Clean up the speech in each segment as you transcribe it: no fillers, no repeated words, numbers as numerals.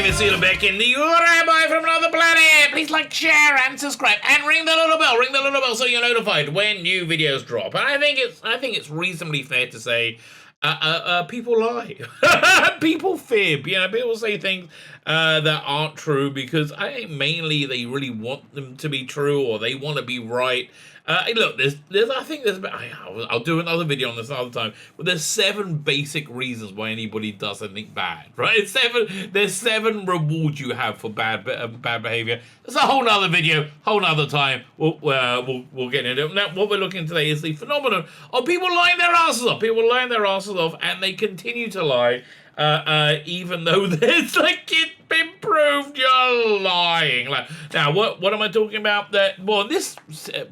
Vissagio back in the Rabbi from another planet. Please like, share, and subscribe, and ring the little bell. Ring the little bell so you're notified when new videos drop. And I think it's reasonably fair to say, people lie, people fib. You know, people say things that aren't true because I think mainly they really want them to be true or they want to be right. Look, I'll do another video on this another time, but there's 7 basic reasons why anybody does something bad, right? There's 7 rewards you have for bad behavior. There's a whole nother video, whole nother time. We'll get into it. Now, what we're looking at today is the phenomenon of people lying their asses off. People lying their asses off, and they continue to lie, even though there's it's been proved you're lying. Now, what am I talking about? In this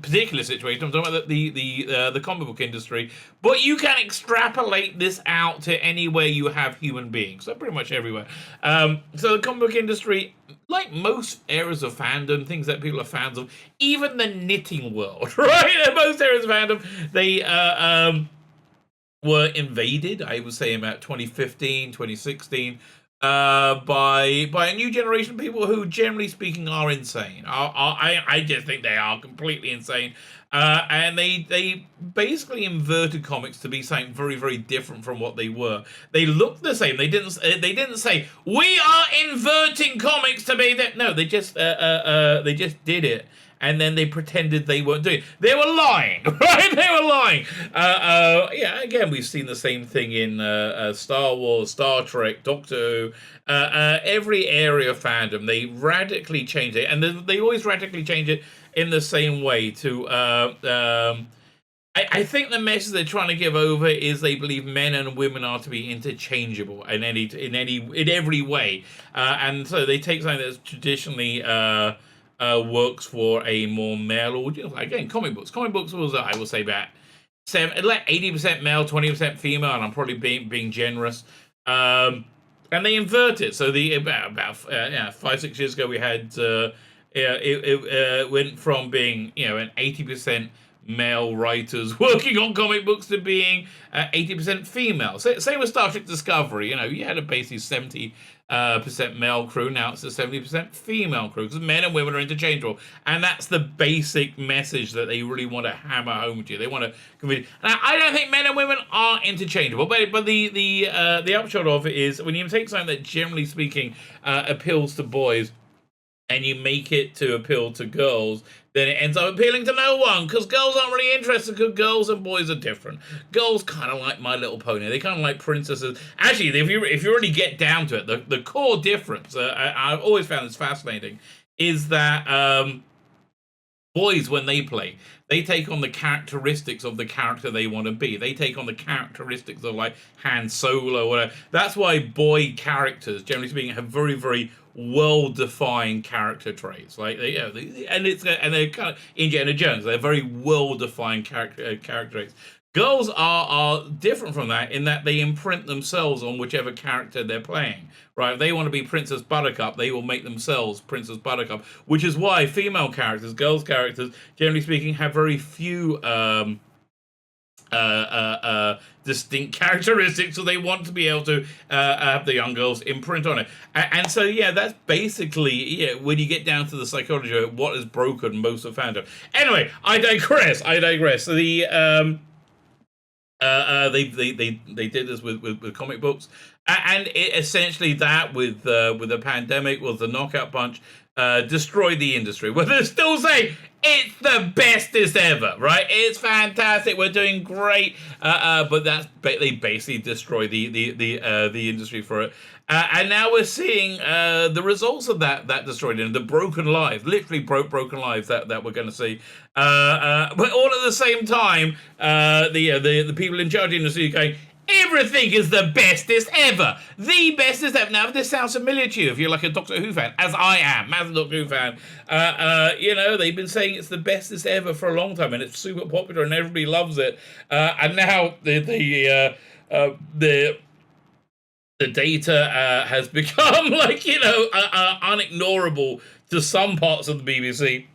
particular situation, I'm talking about the comic book industry, but you can extrapolate this out to anywhere you have human beings, so pretty much everywhere. So the comic book industry, like most areas of fandom, things that people are fans of, even the knitting world, right? Most areas of fandom, they were invaded, I would say, about 2015, 2016, by a new generation of people who, generally speaking, are insane. I just think they are completely insane. And they basically inverted comics to be something very, very different from what they were. They looked the same. They didn't say, we are inverting comics to be that. No, they just did it. And then they pretended they weren't doing it. They were lying, right? They were lying. Yeah, again, we've seen the same thing in Star Wars, Star Trek, Doctor Who. Every area of fandom, they radically change it. And they always radically change it in the same way to... I think the message they're trying to give over is they believe men and women are to be interchangeable in every way. And so they take something that's traditionally... works for a more male audience. Again, comic books. Comic books was, I will say, about 80% male, 20% female, and I'm probably being generous. And they invert it. So about 5-6 years ago, we had it went from being an 80% male writers working on comic books to being 80% female. So, same with Star Trek Discovery. You had a basically 70% male crew. Now it's a 70% female crew because men and women are interchangeable, and that's the basic message that they really want to hammer home to you. They want to convince. Now, I don't think men and women are interchangeable, but the upshot of it is when you take something that, generally speaking, appeals to boys, and you make it to appeal to girls, then it ends up appealing to no one, because girls aren't really interested, because girls and boys are different. Girls kind of like My Little Pony. They kind of like princesses. Actually, if you really get down to it, the core difference, I've always found this fascinating, is that boys, when they play, they take on the characteristics of the character they want to be. They take on the characteristics of, like, Han Solo or whatever. That's why boy characters, generally speaking, have very, very well-defined character traits. Like they're kind of Indiana Jones. They're very well-defined character traits. Girls are different from that in that they imprint themselves on whichever character they're playing. Right? If they want to be Princess Buttercup, they will make themselves Princess Buttercup. Which is why female characters, girls' characters, generally speaking, have very few distinct characteristics, so they want to be able to have the young girls imprint on it. And so, yeah, that's basically, when you get down to the psychology of what has broken most of fandom. Anyway, I digress. So the they did this with comic books, and it essentially that with the pandemic was the knockout punch. Destroyed the industry. Well, they're still saying it's the bestest ever, right? It's fantastic. We're doing great, but they basically destroyed the industry for it. And now we're seeing the results of that destroyed in the broken lives, literally broken lives that we're going to see. But all at the same time, the people in charge of the industry are going, everything is the bestest ever. The bestest ever. Now, if this sounds familiar to you, if you're like a Doctor Who fan, as I am, as a Doctor Who fan, they've been saying it's the bestest ever for a long time, and it's super popular, and everybody loves it. And now the data has become unignorable to some parts of the BBC.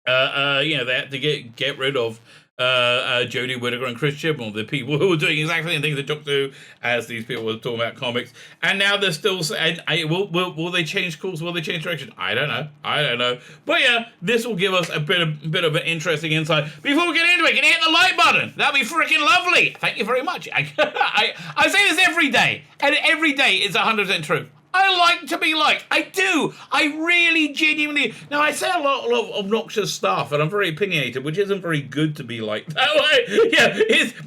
They had to get rid of Jodie Whittaker and Chris Chibnall, the people who were doing exactly the things that Doctor Who, as these people were talking about comics, and now they're still saying, will they change course? Will they change direction? I don't know. But yeah, this will give us a bit of an interesting insight. Before we get into it, can you hit the like button? That'd be freaking lovely. Thank you very much. I say this every day, and every day is 100% true. I like to be liked. I do. I really genuinely. Now, I say a lot of obnoxious stuff, and I'm very opinionated, which isn't very good to be liked that way. Yeah,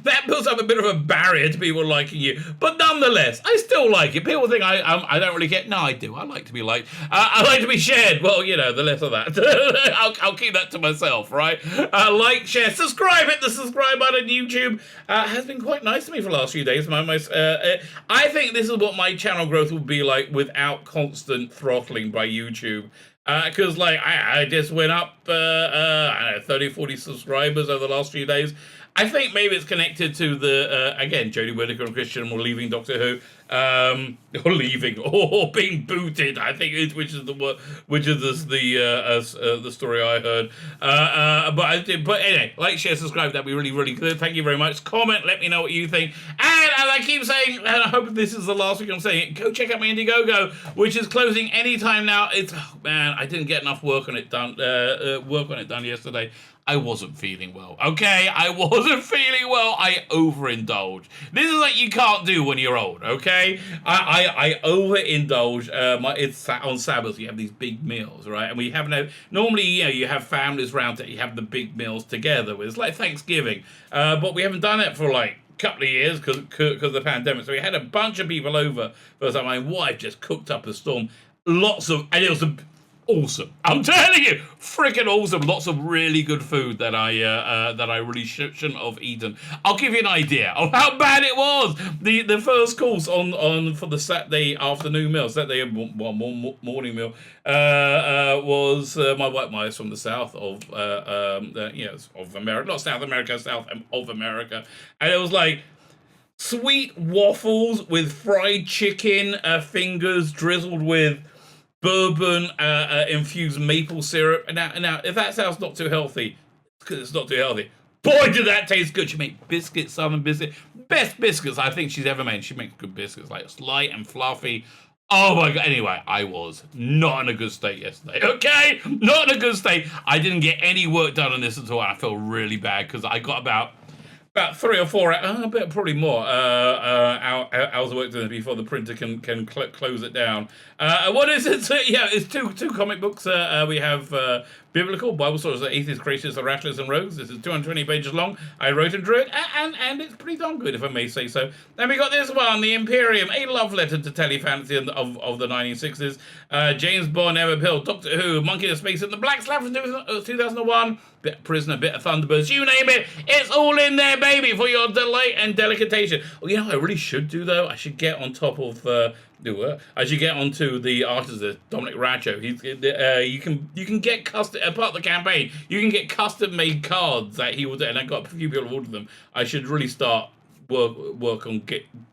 that builds up a bit of a barrier to people liking you. But nonetheless, I still like it. People think I don't really get. No, I do. I like to be liked. I like to be shared. Well, you know, the less of that. I'll keep that to myself, right? Like, share, subscribe. Hit the subscribe button. YouTube has been quite nice to me for the last few days. I think this is what my channel growth will be like without constant throttling by YouTube. Because, like, I just went up, I don't know, 30, 40 subscribers over the last few days. I think maybe it's connected to the, again, Jodie Whittaker and Christian were leaving Doctor Who. Or leaving, or being booted, I think, which is the story I heard. But anyway, like, share, subscribe. That'd be really, really good. Thank you very much. Comment, let me know what you think. And as I keep saying, and I hope this is the last week I'm saying it, go check out my Indiegogo, which is closing anytime now. It's, oh, man, I didn't get enough work on it done yesterday. I wasn't feeling well. Okay, I wasn't feeling well. I overindulged. This is like you can't do when you're old. Okay, I overindulge. It's on Sabbath. You have these big meals, right? And we have normally, you have families round that you have the big meals together. It's like Thanksgiving, but we haven't done it for like couple of years because of the pandemic. So we had a bunch of people over. First time, my wife just cooked up a storm. And it was awesome. I'm telling you, freaking awesome. Lots of really good food that I really shouldn't have eaten. I'll give you an idea of how bad it was. The first course on for the Saturday afternoon meal, Saturday morning meal, was my white mice from the south of of America, not South America, south of America, and it was like sweet waffles with fried chicken fingers drizzled with bourbon infused maple syrup. Now, if that sounds not too healthy, because it's not too healthy. Boy, did that taste good. She made biscuits, southern biscuit, best biscuits I think she's ever made. She makes good biscuits, like it's light and fluffy. Oh my god. Anyway, I was not in a good state yesterday. Okay, not in a good state. I didn't get any work done on this at all, and I feel really bad because I got about 3 or 4, probably more, hours of work done before the printer can close it down. What is it? Yeah, it's two comic books. We have Biblical Bible stories of atheists, creationists, rattlers, and rogues. This is 220 pages long. I wrote and drew it, and it's pretty darn good, if I may say so. Then we got this one, The Imperium, a love letter to telefantasy of the 1960s. James Bond, Emma Pill, Doctor Who, Monkey in Space, and the Black Slab from 2001. Bit of Prisoner, bit of Thunderbirds, you name it, it's all in there, baby, for your delight and delectation. Oh, you know what I really should do, though? I should get on top of I should get onto the artist, Dominic Racho. You can get custom, part of the campaign, you can get custom made cards that he will do, and I got a few people who ordered them. I should really start work on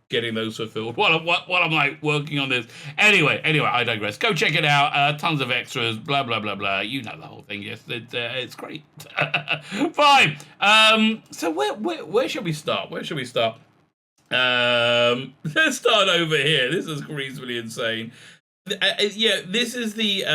getting those fulfilled while I'm like working on this. Anyway, I digress. Go check it out. Tons of extras, blah blah blah blah. You know the whole thing. Yes, it's great. Fine. So where should we start? Let's start over here. This is reasonably insane. This is the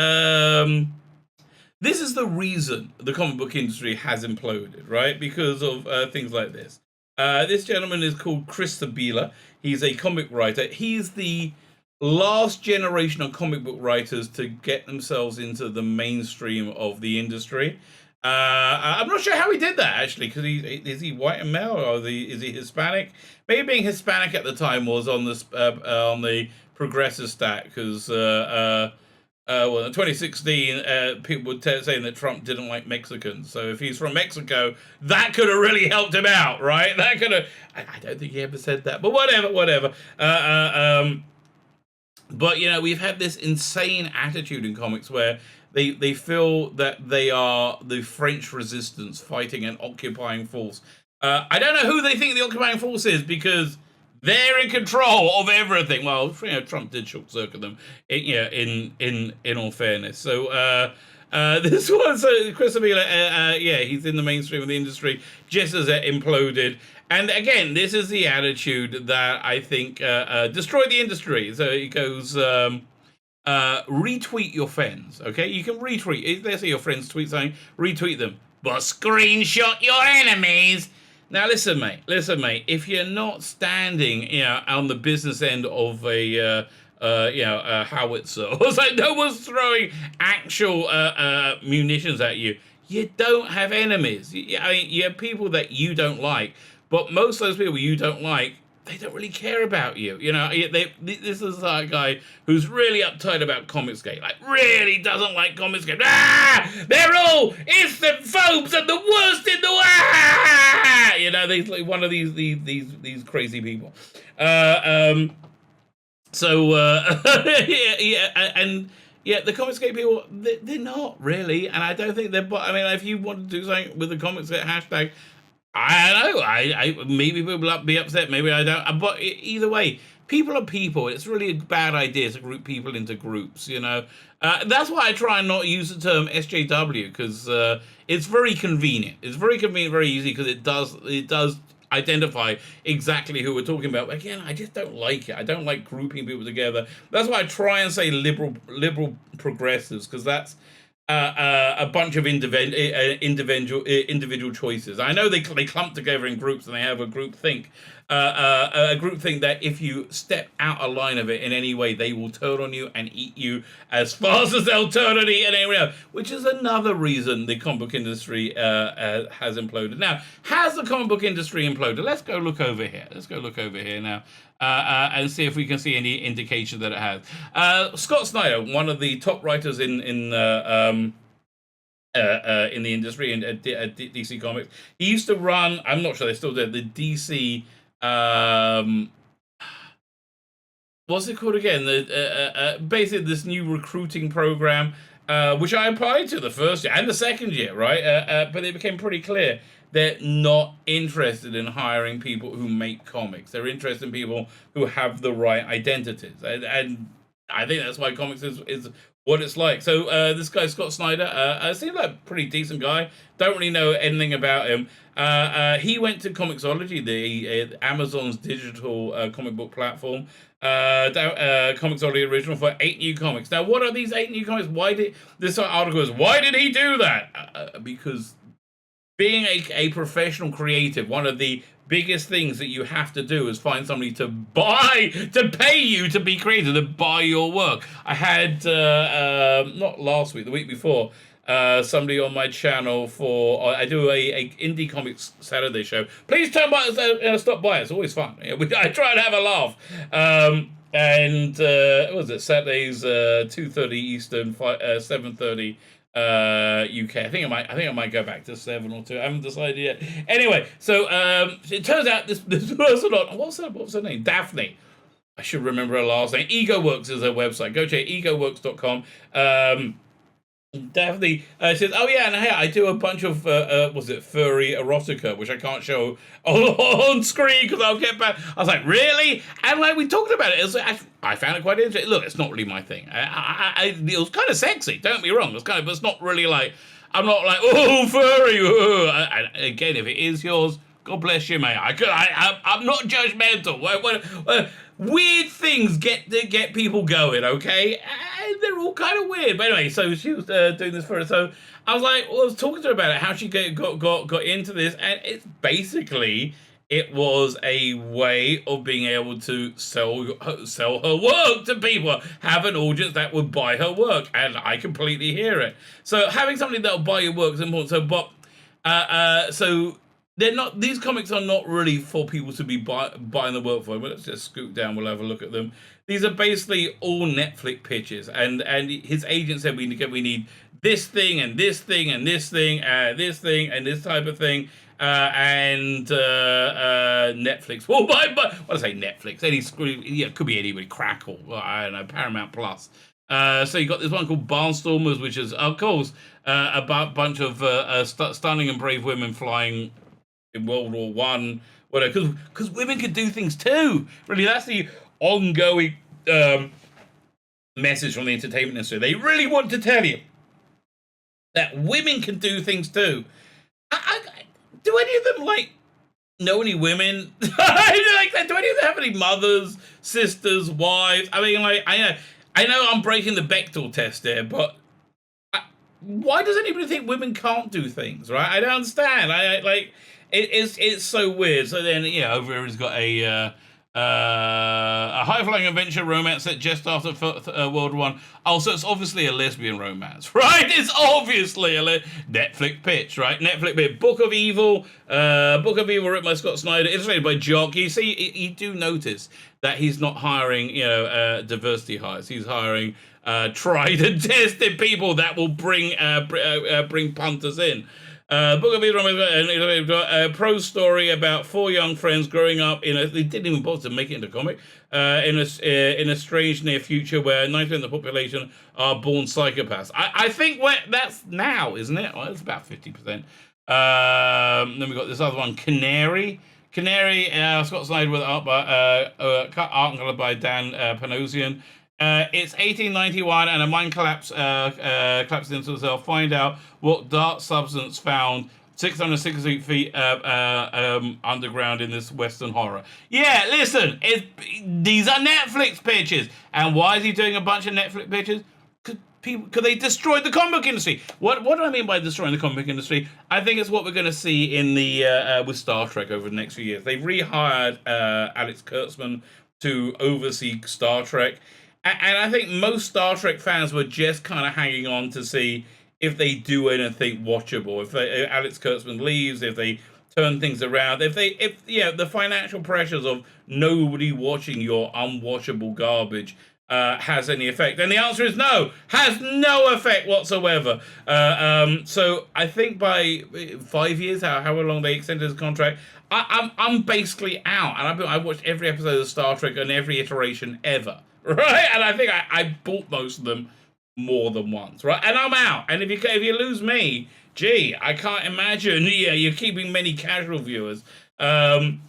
reason the comic book industry has imploded, right? Because of things like this. This gentleman is called Chris Sabila. He's a comic writer. He's the last generation of comic book writers to get themselves into the mainstream of the industry. I'm not sure how he did that, actually, because is he white and male, or is he Hispanic? Maybe being Hispanic at the time was on the progressive stat, because in 2016, people were saying that Trump didn't like Mexicans. So if he's from Mexico, that could have really helped him out, right? That could have. I don't think he ever said that, but whatever. But we've had this insane attitude in comics where they feel that they are the French resistance fighting an occupying force. I don't know who they think the occupying force is, because they're in control of everything. Well, Trump did short circuit them. In all fairness, so This one, so Chris Avila, yeah, he's in the mainstream of the industry just as it imploded. And again, this is the attitude that I think destroyed the industry. So he goes, retweet your friends, okay? You can retweet. Let's say your friends tweet something, retweet them. But screenshot your enemies. Now listen, mate. If you're not standing, on the business end of a howitzer, or it's like no one's throwing actual munitions at you, you don't have enemies. I mean, you have people that you don't like, but most of those people you don't like, they don't really care about you. This is a guy who's really uptight about Comicsgate, like really doesn't like Comicsgate. They're all Islamophobes and the worst in the world. He's like one of these crazy people. The Comicsgate people, they're not really, and I don't think they're. I mean, if you want to do something with the Comicsgate hashtag, I don't know. I maybe people will be upset, maybe I don't. But either way, people are people. It's really a bad idea to group people into groups. That's why I try and not use the term SJW, because it's very convenient. It's very convenient, very easy, because it does identify exactly who we're talking about. But again, I just don't like it. I don't like grouping people together. That's why I try and say liberal progressives, because that's a bunch of individual choices. I know they clump together in groups and they have a group think. A group think that if you step out of line of it in any way, they will turn on you and eat you as fast as they'll turn on you anyone else, which is another reason the comic book industry has imploded. Now, has the comic book industry imploded? Let's go look over here. Now. And see if we can see any indication that it has. Scott Snyder, one of the top writers in the industry at DC Comics, he used to run. I'm not sure they still do the DC. What's it called again? Basically this new recruiting program, which I applied to the first year and the second year, right? But it became pretty clear they're not interested in hiring people who make comics. They're interested in people who have the right identities. And I think that's why comics is what it's like. So this guy, Scott Snyder, seems like a pretty decent guy. Don't really know anything about him. He went to Comixology, the Amazon's digital comic book platform. Comixology original for 8 new comics. Now, what are these 8 new comics? This article is, why did he do that? Because being a professional creative, one of the biggest things that you have to do is find somebody to pay you to be creative, to buy your work. I had, not last week, the week before, somebody on my channel I do a indie comics Saturday show. Please stop by. It's always fun. I try and have a laugh. What was it? Saturdays, 2:30 Eastern, 7:30 UK. I think I might go back to 7 or 2. I haven't decided yet. Anyway, so it turns out this person on, what's her name? Daphne. I should remember her last name. EgoWorks is her website. Go check egoworks.com. Daphne says, "Oh yeah, and hey, I do a bunch of furry erotica, which I can't show on screen because I'll get back." I was like, "Really?" And like we talked about it, I found it quite interesting. Look, it's not really my thing. It was kind of sexy. Don't get me wrong. But it's not really like, I'm not like, oh, furry. And again, if it is yours, God bless you, mate. I'm not judgmental. Weird things get people going, okay? And they're all kind of weird. But anyway, so she was doing this for her. So I was like, I was talking to her about it, how she got into this, and it's basically, it was a way of being able to sell her work to people, have an audience that would buy her work, and I completely hear it. So having somebody that will buy your work is important. So they're not. These comics are not really for people to be buying the work for. But let's just scoot down. We'll have a look at them. These are basically all Netflix pitches, and his agent said we need this thing and this thing and this thing, this thing and this type of thing, and Netflix. Well, but I say Netflix. It could be anybody. Crackle. I don't know. Paramount Plus. So you got this one called Barnstormers, which is, of course, a bunch of stunning and brave women flying in World War One, whatever, because women could do things too. Really, that's the ongoing message from the entertainment industry. They really want to tell you that women can do things too. Do any of them like know any women? Like, do any of them have any mothers, sisters, wives? I mean, like, I know I'm breaking the Bechdel test there, but why does anybody think women can't do things? Right? I don't understand. I like it's so weird. So then, over here he's got a high-flying adventure romance set just after World War One. Oh, so it's obviously a lesbian romance, right? It's obviously a Netflix pitch, right? Netflix pitch. Book of Evil written by Scott Snyder, illustrated by Jock. You see, you do notice that he's not hiring, diversity hires. He's hiring tried and tested people that will bring punters in. Book of Evil, a prose story about 4 young friends growing up they didn't even bother to make it into comic, in a strange near future where 90% of the population are born psychopaths. I think that's now, isn't it? Well, it's about 50%. Then we got this other one, Canary, Scott Snyder with art and color by Dan Panosian. It's 1891 and a mine collapses into itself. Find out what dark substance found 660 feet underground in this Western horror. Yeah, listen, these are Netflix pitches. And why is he doing a bunch of Netflix pitches? Because they destroyed the comic book industry. What do I mean by destroying the comic book industry? I think it's what we're going to see in the with Star Trek over the next few years. They've rehired Alex Kurtzman to oversee Star Trek. And I think most Star Trek fans were just kind of hanging on to see if they do anything watchable. If Alex Kurtzman leaves, if they turn things around, if the financial pressures of nobody watching your unwatchable garbage has any effect. And the answer is no, has no effect whatsoever. So I think by 5 years, however long they extended his contract, I'm basically out. And I've watched every episode of Star Trek and every iteration ever. Right, and I think I bought most of them more than once, right? And I'm out. And if you lose me, gee, I can't imagine. Yeah, you're keeping many casual viewers. But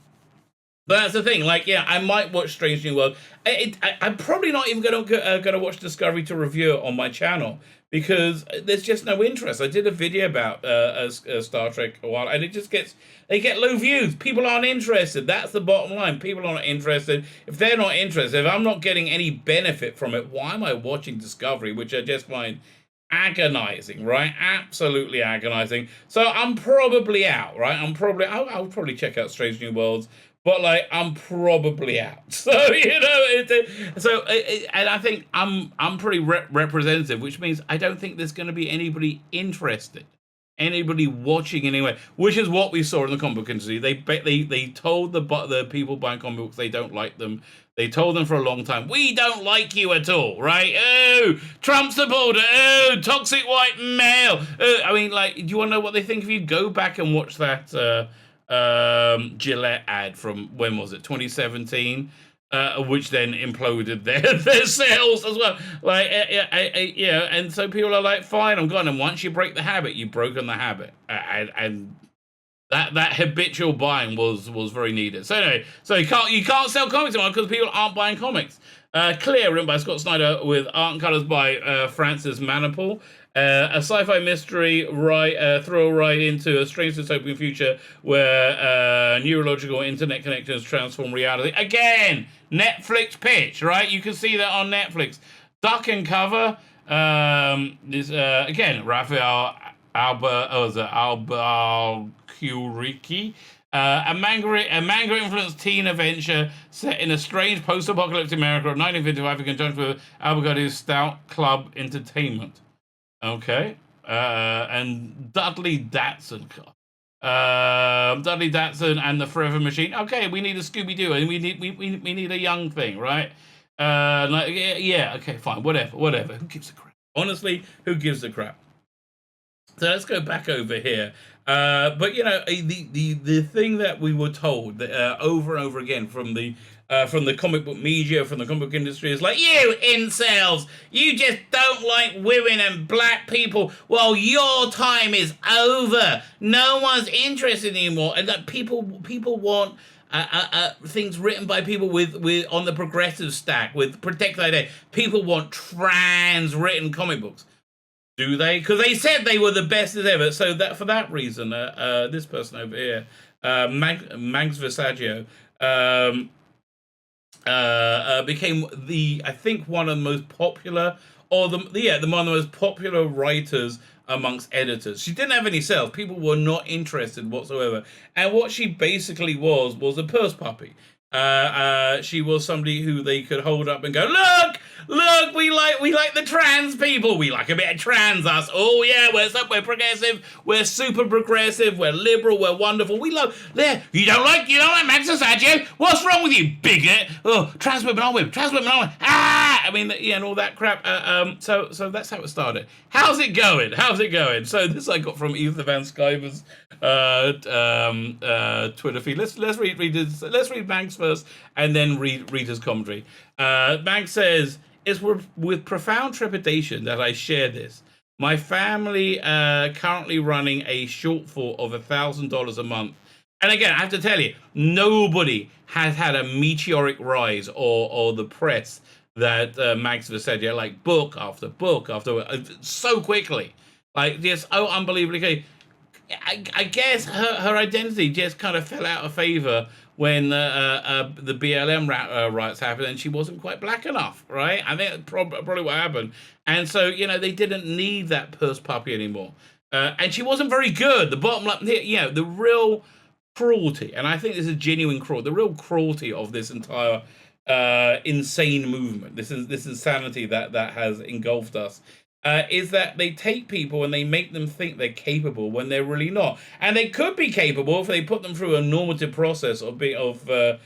that's the thing. Like, I might watch Strange New World. I'm probably not even gonna watch Discovery to review it on my channel because there's just no interest. I did a video about Star Trek a while, and they get low views. People aren't interested. That's the bottom line. People aren't interested. If they're not interested, if I'm not getting any benefit from it, why am I watching Discovery, which I just find agonizing, right? Absolutely agonizing. So I'm probably out, right? I'll probably check out Strange New Worlds, but like I'm probably out. So and I think I'm pretty representative, which means I don't think there's going to be anybody interested. Anybody watching anyway, which is what we saw in the comic book industry. They told the people buying comic books they don't like them. They told them for a long time, we don't like you at all, right? Oh, Trump supporter. Oh, toxic white male. I mean, like, do you want to know what they think of you? Go back and watch that Gillette ad from, when was it, 2017? Which then imploded their sales as well. Like, and so people are like, fine, I'm gone. And once you break the habit, you've broken the habit. And that habitual buying was very needed. So anyway, you can't sell comics anymore because people aren't buying comics. Clear, written by Scott Snyder with art and colors by Francis Manapul. A sci-fi mystery throw right into a strange dystopian future where neurological internet connections transform reality. Again, Netflix pitch, right? You can see that on Netflix. Duck and cover is again Raphael Albuquerque. A manga-influenced teen adventure set in a strange post-apocalyptic America of 1955 in conjunction with Albuquerque's Stout Club Entertainment. Okay, and Dudley Datsun and the Forever Machine. Okay, we need a Scooby-Doo, and we need a young thing, right? Okay, fine, whatever. Who gives a crap? Honestly, who gives a crap? So let's go back over here. But the thing that we were told over and over again from the comic book media, from the comic book industry, is like, you incels, you just don't like women and black people. Well, your time is over. No one's interested anymore. And that people want things written by people with on the progressive stack with protected identity. People want trans written comic books. Do they? Because they said they were the best as ever. So that for that reason, this person over here, Mags Vissagio, became I think one of the most popular, or the one of the most popular writers amongst editors. She didn't have any sales. People were not interested whatsoever. And what she basically was a purse puppy. She was somebody who they could hold up and go, look, we like the trans people. We like a bit of trans us. Oh yeah, we're progressive. We're super progressive. We're liberal. We're wonderful. We love. You don't like Max Vissagio? What's wrong with you, bigot? Oh, trans women are women. Trans women are women. I mean, and all that crap. So that's how it started. How's it going? So this I got from Ethan Van Skyver's Twitter feed. Let's read Max first, and then read his commentary. Max says, "It's with profound trepidation that I share this. My family currently running a shortfall of $1,000 a month. And again, I have to tell you, nobody has had a meteoric rise or the press that Max Vissagio, like book after book after so quickly, like just unbelievably. I guess her identity just kind of fell out of favor when the BLM riots happened, and she wasn't quite black enough, right? I think that's probably what happened. And so, they didn't need that purse puppy anymore. And she wasn't very good. The bottom line, the real cruelty, and I think this is genuine cruelty, the real cruelty of this entire insane movement, this insanity that has engulfed us, is that they take people and they make them think they're capable when they're really not. And they could be capable if they put them through a normative process of being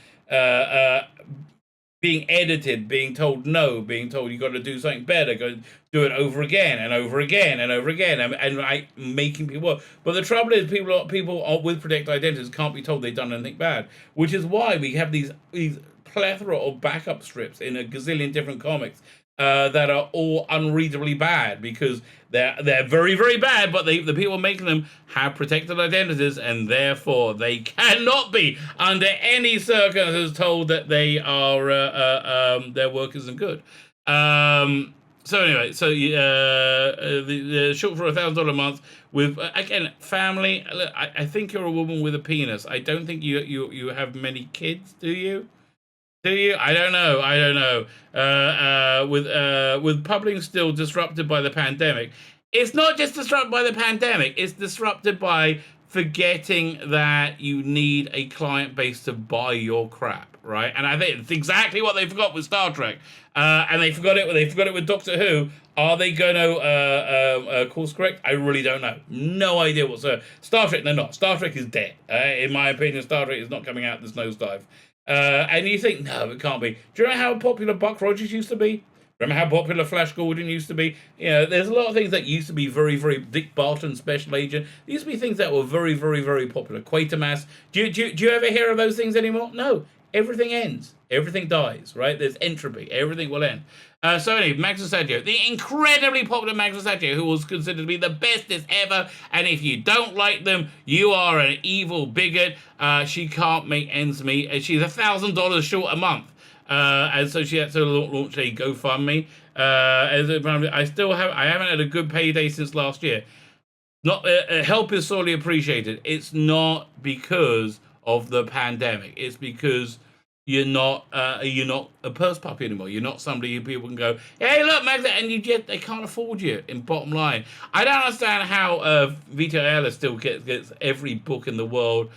edited, being told no, being told you got to do something better, go do it over again and over again and over again, and making people work. But the trouble is, people with protected identities can't be told they've done anything bad, which is why we have these plethora of backup strips in a gazillion different comics that are all unreadably bad, because they're very, very bad, but the people making them have protected identities, and therefore they cannot be under any circumstances told that they are their work isn't good. So anyway, the short for $1,000 a month with again family. I think you're a woman with a penis. I don't think you have many kids, do you? Do you? I don't know. With publishing still disrupted by the pandemic, it's not just disrupted by the pandemic. It's disrupted by forgetting that you need a client base to buy your crap, right? And I think it's exactly what they forgot with Star Trek, and they forgot it. They forgot it with Doctor Who. Are they going to course correct? I really don't know. No idea whatsoever. Star Trek, they're not. Star Trek is dead. In my opinion, Star Trek is not coming out this nosedive. And you think, no, it can't be. Do you know how popular Buck Rogers used to be? Remember how popular Flash Gordon used to be? There's a lot of things that used to be very, very Dick Barton Special Agent. There used to be things that were very, very, very popular. Quatermass. Do you ever hear of those things anymore? No. Everything ends. Everything dies, right? There's entropy. Everything will end. So anyway, Max Vissagio, the incredibly popular Max Vissagio, who was considered to be the bestest ever, and if you don't like them, you are an evil bigot. She can't make ends meet. She's $1,000 short a month. And so she had to launch a GoFundMe. I haven't had a good payday since last year. Help is sorely appreciated. It's not because of the pandemic. It's because you're not a purse puppy anymore. You're not somebody who people can go, hey, look, Max, and they can't afford you. In bottom line, I don't understand how Vita Ayala still gets every book in the world.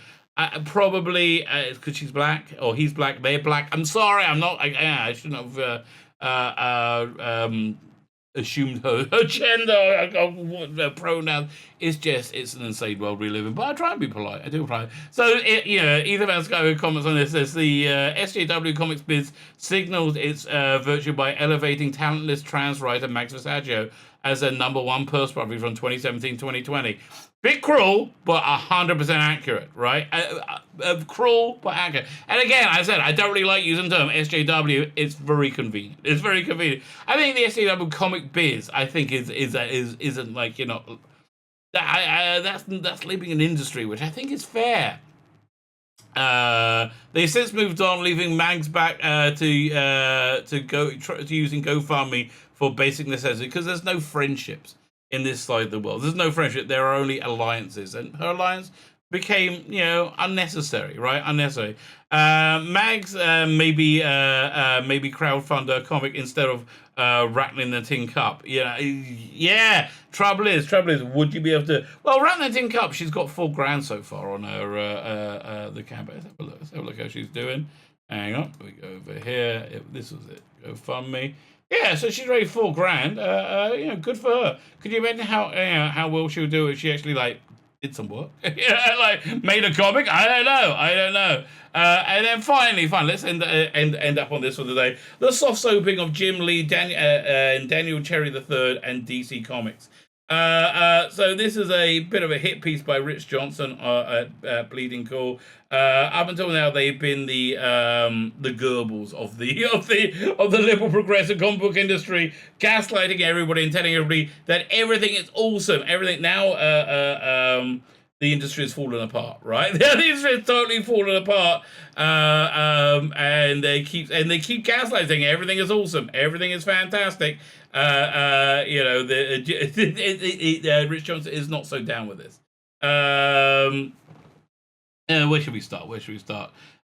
Probably it's because she's black, or he's black, they're black. I'm sorry, I'm not. I shouldn't have assumed her gender, pronouns. It's an insane world we live in. But I try and be polite. I do try. So Ethan Van Skyver comments on this. Says the SJW Comics Biz signals its virtue by elevating talentless trans writer Max Vissagio as a #1 purse puppy from 2017-2020. Bit cruel, but 100% accurate, right? Cruel, but accurate. And again, I said, I don't really like using the term SJW. It's very convenient. It's very convenient. I think the SJW comic biz, I think, isn't like, that's living an industry, which I think is fair. They since moved on, leaving Mags back to using GoFundMe for basic necessities, because there's no friendships in this side of the world. There's no friendship. There are only alliances, and her alliance became, unnecessary, right? Unnecessary. Mags maybe crowdfund a comic instead of rattling the tin cup. Yeah. Trouble is, would you be able to? Well, rattling the tin cup, she's got $4,000 so far on her the campaign. Let's have a look how she's doing. Hang on, we go over here. This was it. GoFundMe. Yeah, so she's raised $4,000. Good for her. Could you imagine how well she would do if she actually did some work? Made a comic? I don't know. And then finally, let's end up on this for today. The soft soaping of Jim Lee, Daniel Cherry III, and DC Comics. So this is a bit of a hit piece by Rich Johnson at Bleeding Cool. Up until now, they've been the Goebbels of the liberal progressive comic book industry, gaslighting everybody and telling everybody that everything is awesome. Everything now, the industry has fallen apart, right? The industry is totally fallen apart, and they keep gaslighting. Everything is awesome. Everything is fantastic. Rich Johnson is not so down with this. Where should we start?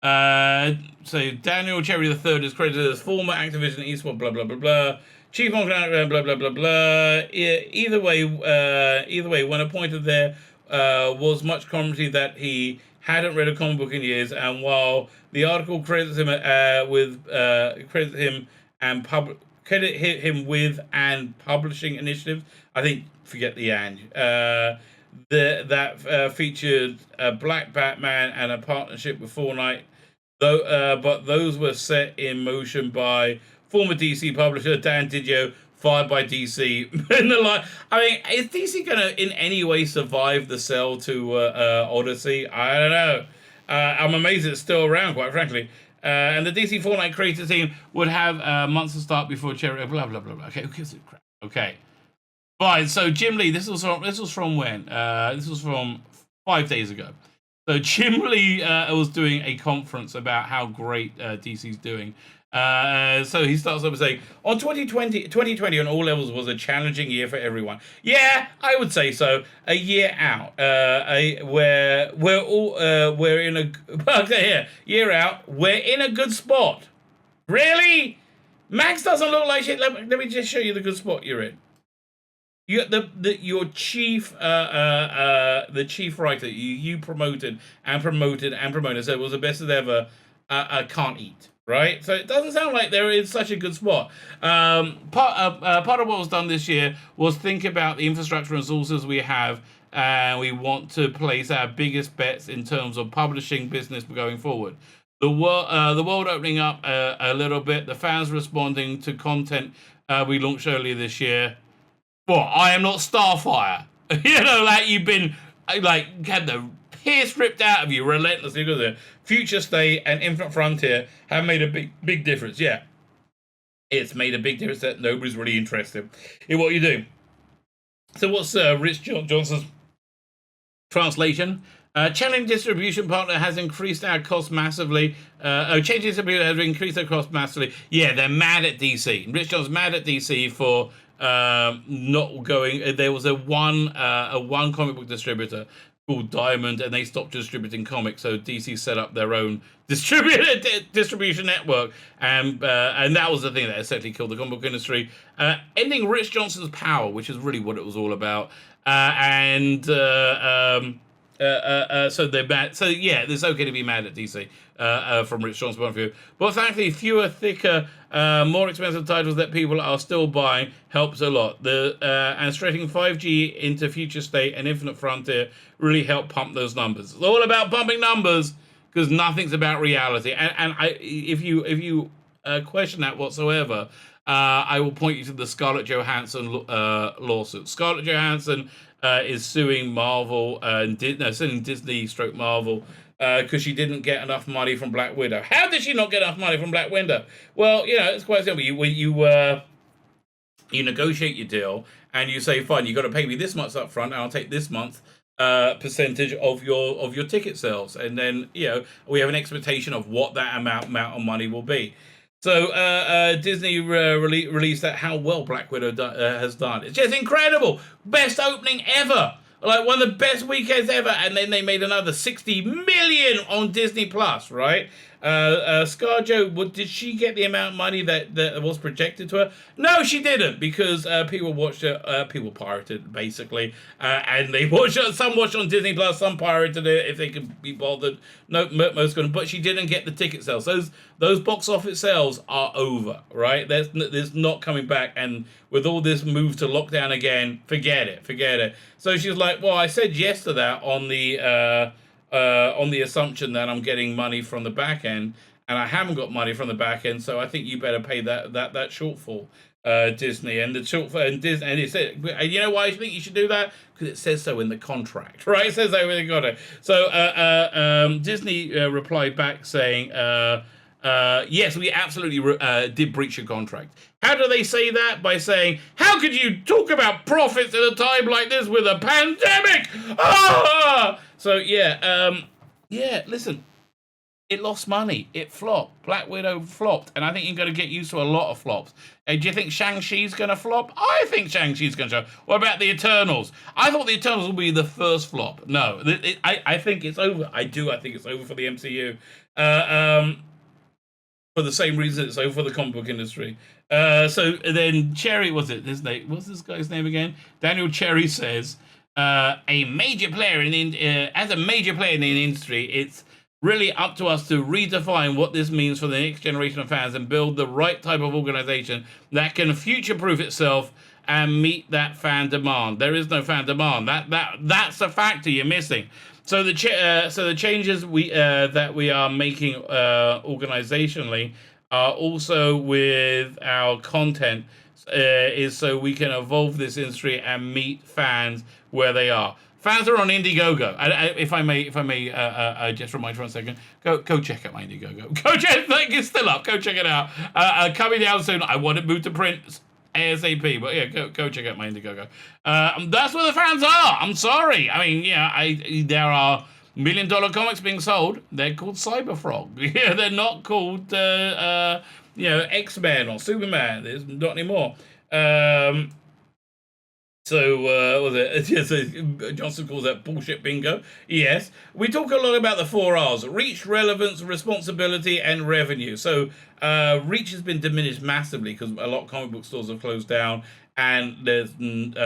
So Daniel Cherry III is credited as former Activision Eastwood, blah blah blah blah. Chief marketing, blah blah blah blah. Either way, when appointed there, was much commentary that he hadn't read a comic book in years, and while the article credits him credit him with and publishing initiatives, I think forget the and. That featured a Black Batman and a partnership with Fortnite, but those were set in motion by former DC publisher Dan Didio, fired by DC. Is DC going to in any way survive the sell to Odyssey? I don't know. I'm amazed it's still around, quite frankly. And the DC Fortnite creator team would have months to start before Cherry. Blah blah blah blah. Okay, who gives a crap? Okay. Fine, so Jim Lee, this was from when? This was from 5 days ago. So Jim Lee was doing a conference about how great DC's doing. So he starts off saying, 2020 on all levels was a challenging year for everyone. Yeah, I would say so. A year out, where we're in a year out, we're in a good spot. Really? Max doesn't look like shit. Let me just show you the good spot you're in. Your chief the chief writer you promoted said it was the best as ever. Can't eat, right? So it doesn't sound like they're in such a good spot. Part of what was done this year was think about the infrastructure and resources we have, and we want to place our biggest bets in terms of publishing business going forward. The world opening up a little bit, the fans responding to content we launched earlier this year. Well, I am not Starfire. You've been, had the piss ripped out of you relentlessly because of Future State and Infinite Frontier have made a big difference. Yeah. It's made a big difference that nobody's really interested in what you do. So what's Rich Johnson's translation? Challenge distribution partner has increased our cost massively. Change distribution has increased their cost massively. Yeah, they're mad at DC. Rich Johnson's mad at DC for not going. There was a one comic book distributor called Diamond, and they stopped distributing comics, so DC set up their own distribution network, and that was the thing that essentially killed the comic book industry, ending Rich Johnson's power, which is really what it was all about. So they're mad. So yeah, it's okay to be mad at DC from Rich Johnson's point of view. But thankfully, fewer, thicker, more expensive titles that people are still buying helps a lot. And stretching 5G into Future State and Infinite Frontier really helped pump those numbers. It's all about pumping numbers because nothing's about reality. If you question that whatsoever, I will point you to the Scarlett Johansson lawsuit. Scarlett Johansson is suing Marvel, suing Disney/Marvel, because she didn't get enough money from Black Widow. How did she not get enough money from Black Widow? Well, it's quite simple. You negotiate your deal, and you say, fine, you got to pay me this much up front, and I'll take this month percentage of your ticket sales, and then we have an expectation of what that amount of money will be. So Disney released that how well Black Widow has done. It's just incredible. Best opening ever. Like one of the best weekends ever. And then they made another 60 million on Disney Plus, right? ScarJo, did she get the amount of money that was projected to her? No, she didn't, because people watched it, people pirated, basically, and they watched it. Some watched on Disney Plus, some pirated it if they could be bothered. No, most couldn't, but she didn't get the ticket sales. Those box office sales are over, right? There's not coming back, and with all this move to lockdown again, forget it. So she's like, well, I said yes to that on the assumption that I'm getting money from the back end, and I haven't got money from the back end, so I think you better pay that shortfall, Disney. And the shortfall, and Disney, and it said, you know why I think you should do that? Because it says so in the contract, right? It says so in the contract. So Disney replied back saying, yes, we absolutely did breach your contract. How do they say that? By saying, how could you talk about profits at a time like this with a pandemic? Ah! So, listen, it lost money. It flopped. Black Widow flopped. And I think you're going to get used to a lot of flops. Do you think Shang-Chi's going to flop? I think Shang-Chi's going to flop. What about the Eternals? I thought the Eternals would be the first flop. No, I think it's over. I think it's over for the MCU. For the same reason it's over for the comic book industry. So then Cherry, what's this guy's name again? Daniel Cherry says, as a major player in the industry, it's really up to us to redefine what this means for the next generation of fans and build the right type of organization that can future-proof itself and meet that fan demand. There is no fan demand. That's a factor you're missing. So the changes that we are making organizationally are also with our content, is so we can evolve this industry and meet fans where they are. Fans are on Indiegogo. If I may, just remind you for 1 second. Go check out my Indiegogo. Go check. It's still up. Go check it out. Coming down soon. I want it moved to print ASAP, but yeah, go check out my Indiegogo. That's where the fans are. I'm sorry. I mean, there are $1 million comics being sold. They're called Cyberfrog. Yeah, they're not called X-Men or Superman. There's not anymore. What was it? Yes, Johnson calls that bullshit bingo. Yes. We talk a lot about the 4 R's: reach, relevance, responsibility, and revenue. So reach has been diminished massively because a lot of comic book stores have closed down, and there's not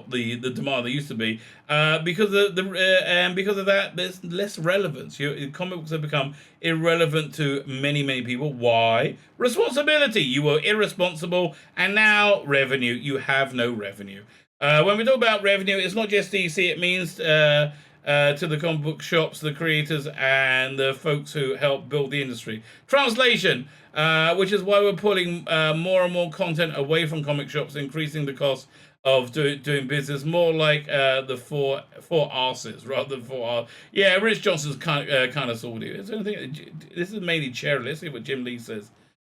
the demand there used to be, because of that there's less relevance. Comic books have become irrelevant to many people. Why? Responsibility. You were irresponsible, and now revenue. You have no revenue. When we talk about revenue, it's not just DC. It means to the comic book shops, the creators, and the folks who help build the industry. Translation, which is why we're pulling more and more content away from comic shops, increasing the cost of doing business, more like the four R's rather than 4 R's. Yeah, Rich Johnson's kind of salty. This is mainly Cherry. Let's see what Jim Lee says.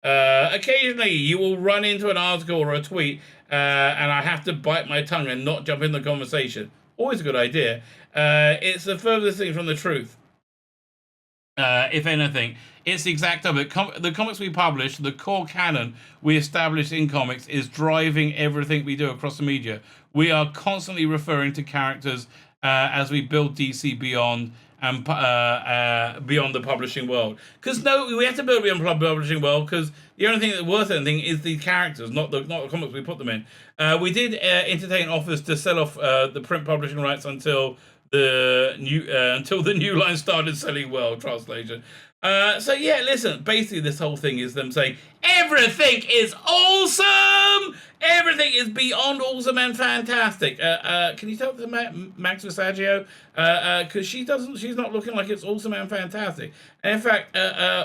Occasionally, you will run into an article or a tweet, and I have to bite my tongue and not jump in the conversation. Always a good idea. It's the furthest thing from the truth. If anything, it's the exact opposite. The comics we publish, the core canon we establish in comics, is driving everything we do across the media. We are constantly referring to characters as we build DC beyond and beyond the publishing world. Because we have to build beyond the publishing world, because the only thing that's worth anything is the characters, not the comics we put them in. We did entertain offers to sell off the print publishing rights until the new line started selling well. Translation. So yeah, listen, basically this whole thing is them saying everything is awesome, everything is beyond awesome and fantastic. Can you tell to Max Vissagio? Because she's not looking like it's awesome and fantastic. And in fact,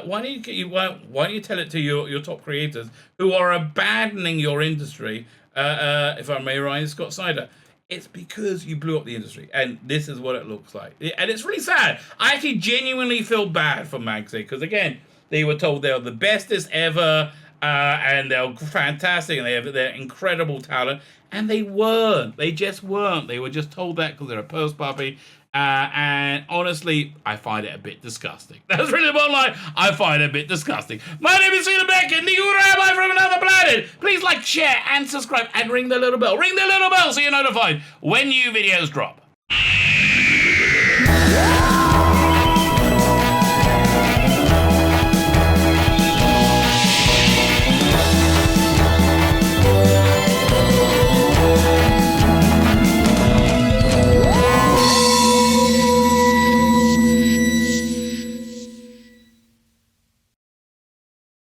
why don't you tell it to your top creators who are abandoning your industry? If I may, Ryan Scott Snyder. It's because you blew up the industry, and this is what it looks like. And it's really sad. I actually genuinely feel bad for Magsy, because again, they were told they're the bestest ever, and they're fantastic, and they have their incredible talent, and they weren't. They just weren't. They were just told that because they're a purse puppy, And honestly, I find it a bit disgusting. That's really the bottom line. I find it a bit disgusting. My name is Cena Beckett, the Rabbi from another planet. Please like, share, and subscribe, and ring the little bell. Ring the little bell so you're notified when new videos drop.